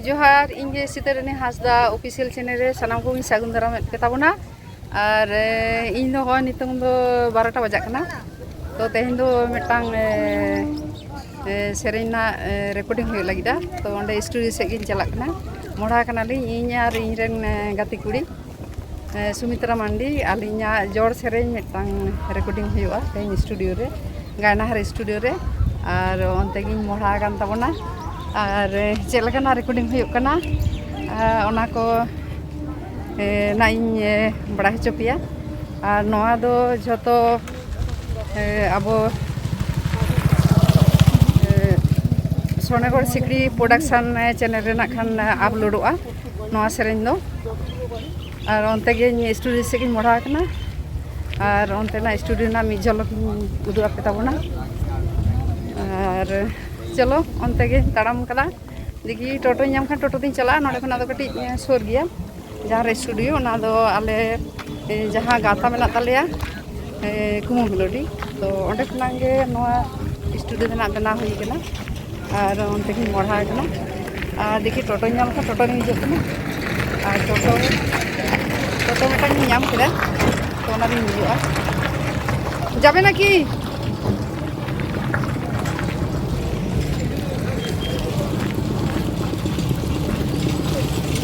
जोहार इंगे सितरनी Hansda official channel रे सनाम को सागुन दाराम पे ताबोना और इन दो होय नितंग दो 12टा बजाक कना तो तेहेन दो मिटांग सेरेना रिकॉर्डिंग हो लागिदा तो ओंडे स्टूडियो से गिन चलाक कना मोड़ा कना ली इन यार इन रेन गाती कुड़ी सुमित्रा मांडी आलिया जोड़ सेरेन मिटांग रिकॉर्डिंग हुआ तेहेन स्टूडियो रे गायनाहार स्टूडियो रे और ओनते गिन मोड़ा कान ताबोना और चलना रिकॉर्डिंग होना ओना को ना इन बड़ा हचो पिया और नवा दो जतो अब सोनेगढ़ सिकड़ी प्रोडक्शन चैनल रे खान अपलोडोगा नवा सेरेन दो और ओनते गे स्टूडियो से गिन मोड़ा कना और ओनते ना स्टूडियो ना मिद झलक उदुग आपे ताबोना और चलो अंते के ताड़ाम कदा देखी टोटो नाम खान टोटो दिन चला नोडे खना दो कटी सोर गया जहाँ स्टूडियो ना दो आले जहाँ गाता मेना तालेया कुमु मेलोडी तो ओंडे खना गे नोआ स्टूडियो देना बना हुई कना और अंते की मोड़ा कना और देखी टोटो नाम खान टोटो नि हिजो कना और टोटो मिटांग नाम केदा तो ओना दिन हिजुआ जाबे ना कि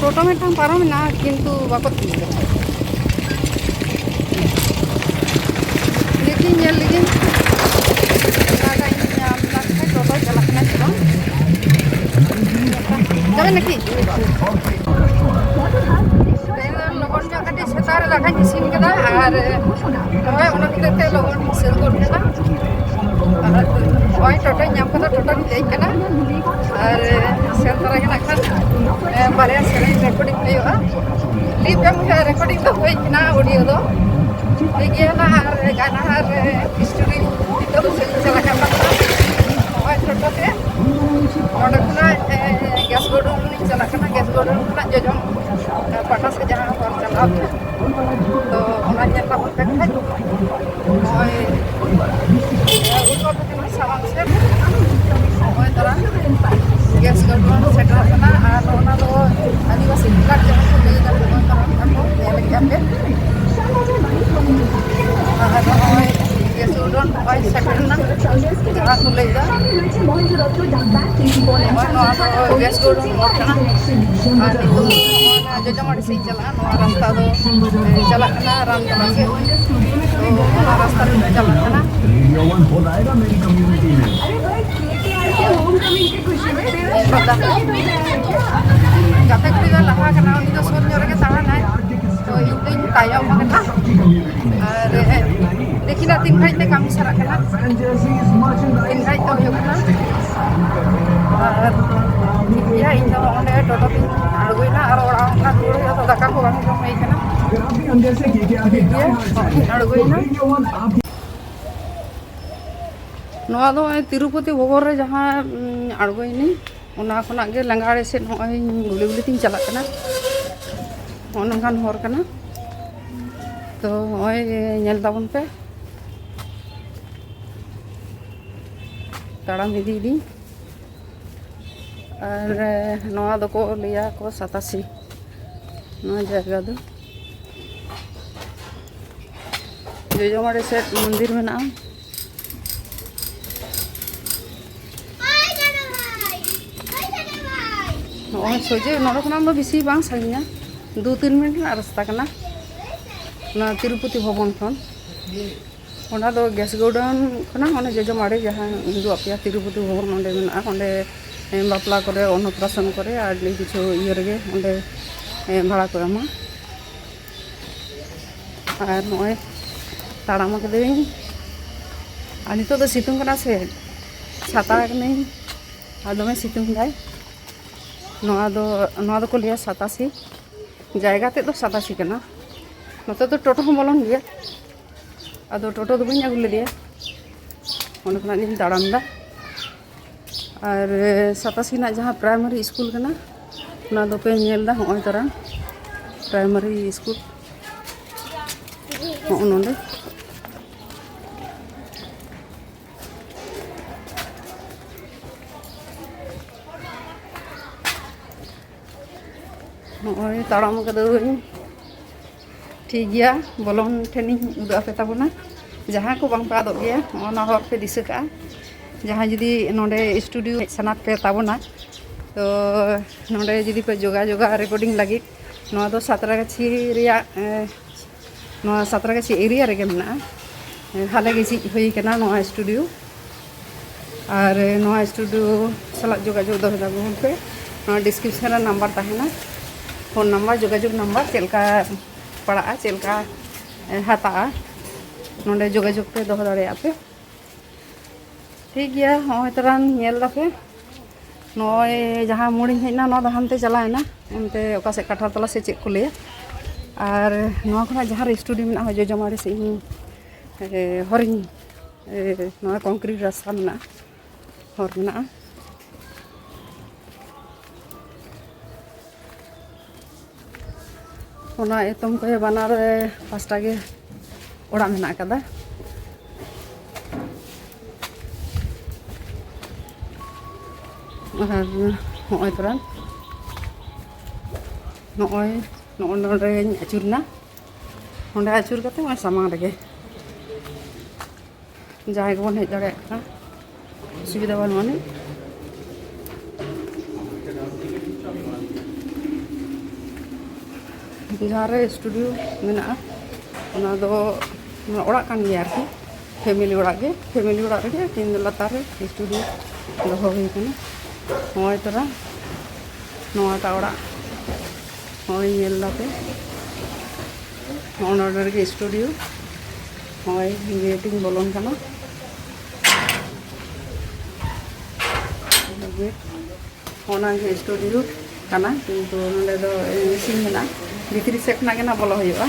टोटो मिटांग पारम ना किंतु बाको तीन लेकिन ये लेकिन लागा इन नाम लगता टोटो चलाना चलो जाबे ना कि लगन जो कटी सेतार लागा जिसिन कदा और होय ओना दिते लगन सेल करना और टोटो नाम कदा टोटो देई कना और सेल तरह के खान बारे सेरेन रिकॉर्डिंग हुआ लिप एम रिकॉर्डिंग तो होना ऑडियो दो ठीक है ना और गाना और स्टोरी तो चला करना और टोटो से नोडे खुना गैस गोडन चला करना गैस गोडन खुना जोजम पाटा से जहां पर चला तो ओना जेता होते है और उसको तो सामान से और तरह गैस गोडन सेटल करना और ओना दो आदिवासी क्लाब जहां को ले जाते हैं तो हमको ले जाते और गैस गोडन और सेटल ना जहां को ले जा और गैस गोडन और करना और जो जमाड़ी से चला नवा रास्ता दो चला ना राम चला से तो नवा रास्ता में चला ना गाते कुड़ी दा लहा कना उनी दो सोर जोर के ताना तो इन दिन तायम कना और देखिना तीन घाई ते काम सारा कना तीन घाई तो हो कना और या इन दो ओंडे टोटो दिन अड़गोइना और ओड़ा का दुड़ तो दाका को बांग जम हई कना अंदर से के अड़गोइना नवा दो तिरुपति भोगोर रे जहाँ अड़गोइनी ओना खना गे लंगाड़े से नय गुली गुली तीन चला कना ओनखान हर कना तो नय नेल ताबन पे ताड़ाम इदी दी और नवा दो को लिया को 87 नवा जगह दो जोजोमाड़े से मंदिर में ना सोजे नोड़े खना बेसि बांग सागिना 2-3 मिनट रास्ता कना तिरुपति भवन खन ओना दो गैस गोडाउन खना ओने जोजोमाड़े जहाँ हिंदू अपया तिरुपति भवन ओंडे मेना ओंडे बापला करे अन्नप्राशन करे और किछु इयो रेगे ओंडे भाड़ा को एमा और नय ताड़ाम कदें और नितो दो सितुंग कना से छाता कने और दमे सितुंग दाय नवा दो को लिया 87 जायगा ते दो 87 कना नते तो टोटो हम बोलन गया अदो टोटो दो बनी अगुले दिया ओने खना दिन ताड़ाम दा और 87 ना जहाँ प्राइमरी स्कूल कना ना दो पे नेल दा होय तरा प्राइमरी स्कूल हो नोंडे नॉय ताड़ाम कदाᱹᱧ ठीक गया बोलोन ठेनिंग उदुग आपे ताबोना जहाँ को बांग पे आदोग गया ओना हर पे दिशा का जहाँ जुदी नोडे स्टूडियो सनात पे ताबोना तो नोडे जुदी पे जोगा रिकॉर्डिंग लगी नोआ दो सातरागाछी रिया नोआ सातरागाछी एरिया रेगे मेना हाले गे झिज हुई कना नोआ स्टूडियो और नोआ स्टूडियो सालाक जोगाजोग दो दाबोन पे नोआ डिस्क्रिप्शन रे नंबर ताहेना फोन नंबर जोगाजोग नंबर चेलका पड़ा चेलका हाता नोडे जोगाजोग पे दो दाड़े पे ठीक गया हय तरान नेल दापे नय जहाँ मोड़ी हेजना नोआ द हानते चलायना एनते ओका से काठारतला से चेक को लेया और नोआ खना जहाँ स्टूडियो मेना जोजमाड़ी से हरिंग नोआ कंक्रीट रास्ता मेना हर मेना ओना एतम को बानार पास्टा गे ओड़ा मेना कदा और नॉय तरान नॉय नोडे आचुरना नोडे आचुर करते मैं सामान लगे जहाँ को बन हेज दाड़े सुविधा बानुआनी जहाँ रे स्टूडियो मेना ओना दो ओड़ा कान गया आरकी फैमिली ओड़ा गे फैमिली ओड़ा रे तीन लतार रे स्टूडियो दोहो हुई कना हय तोरा नोआटा ओड़ा हय नेल दापे नोडे रे स्टूडियो हय गेटिंग बोलोन कना ओना गे स्टूडियो कना किन्तु नोडे दो मेसिन मेना भितरी से खना गेना बोलो हुआ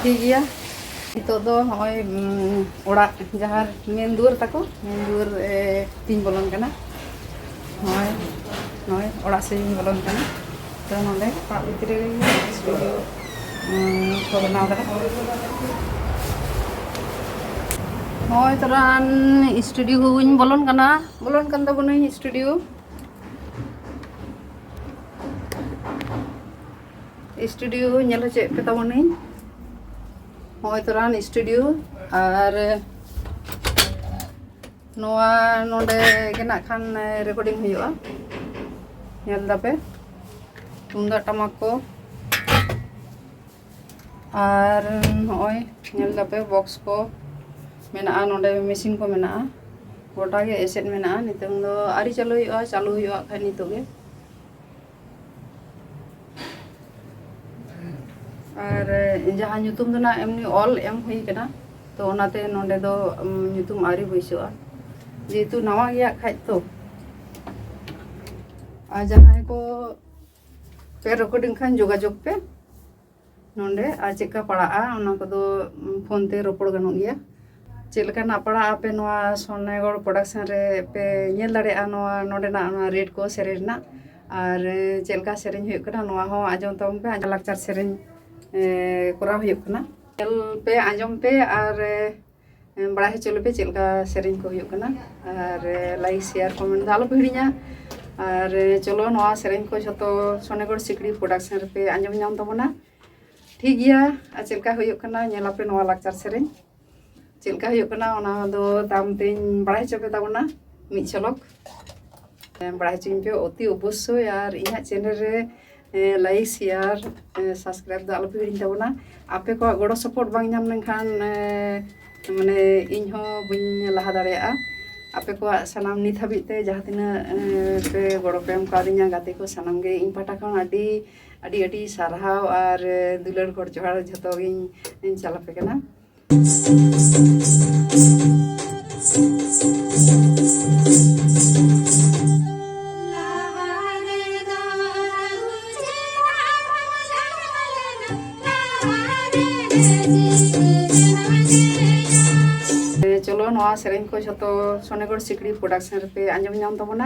ठीक गया नितो दो हय ओड़ा जहाँ मेन दुआर ताको मेन दुआर तीन बोलोन कना हय नय ओड़ा से बोलोन कना तो नोडे पा भितरी स्टूडियो को बनाव कदा हय तरान स्टूडियो हुई बोलोन कन ताबोनी स्टूडियो स्टूडियो नेल चे पे ताबोनी हय तरान स्टूडियो और नोआ नोडे गेना खान रिकॉर्डिंग हुआ नेल दापे तुमदा टमाक को और हय नेल दापे बॉक्स को मेना नोडे मेसिन को मेना गोटा गे एसेट मेना नितंग दो आरी चालू हुआ खाय नितो गे और जहाँ ᱧᱩᱛᱩᱢ दो ना एमनी ऑल एम हुई कना तो ओनाते नोडे दो ᱧᱩᱛᱩᱢ आरी बैसोआ जेहेतु नवा गया खाय तो आ जहाँ को पे रिकॉर्डिंग खान जोगाजोग पे नोडे आ चेका पड़ा ओना को दो फोन ते रोपड़ गनो गया चेलकाना पड़ा पे नोआ सोनेगढ़ प्रोडक्शन रे पे नेल दाड़े नोआ नोडेना रेट को सेरेना और चेलका सेरेन हुई कना नोआ हो आजम तम पे लाकचार सेरेन कोरा हुई कना चल पे आजम पे और बड़ा चलो पे चेलका सेरेन को हुई कना और लाइक शेयर कमेंट आलो पे हिड़िया और चलो नोआ सेरेन को जतो सोनेगढ़ सिकड़ी प्रोडक्शन रे पे आजम नाम तबोना ठीक गया चेलका हुई कना नेला पे नोआ लाकचार सेरेन चेलका हुई कना ओना दो दाम तेन बड़ा चपे ताबोना मिद झलक बड़ा चिन पे अति अवश्य और इना चैनल रे लाइक शेयर सब्सक्राइब दो आलो पे हिड़िन ताबोना आपे को गड़ो सपोर्ट बांग नाम लेनखान माने इन हो बइन लहा दाड़ेया आपे को सनाम नित हाबिते जहाँ तिना पे गड़ो पे एम कादिया गाते को सनाम गे इन पाटा खन आडी आडी आडी सारहाव और दुलार गड़ जोहार झतो गिन चलापे कना चलो नोआ सेरेन को जतो सोनेगढ़ सिकड़ी प्रोडक्शन पे आंजम नाम तबोना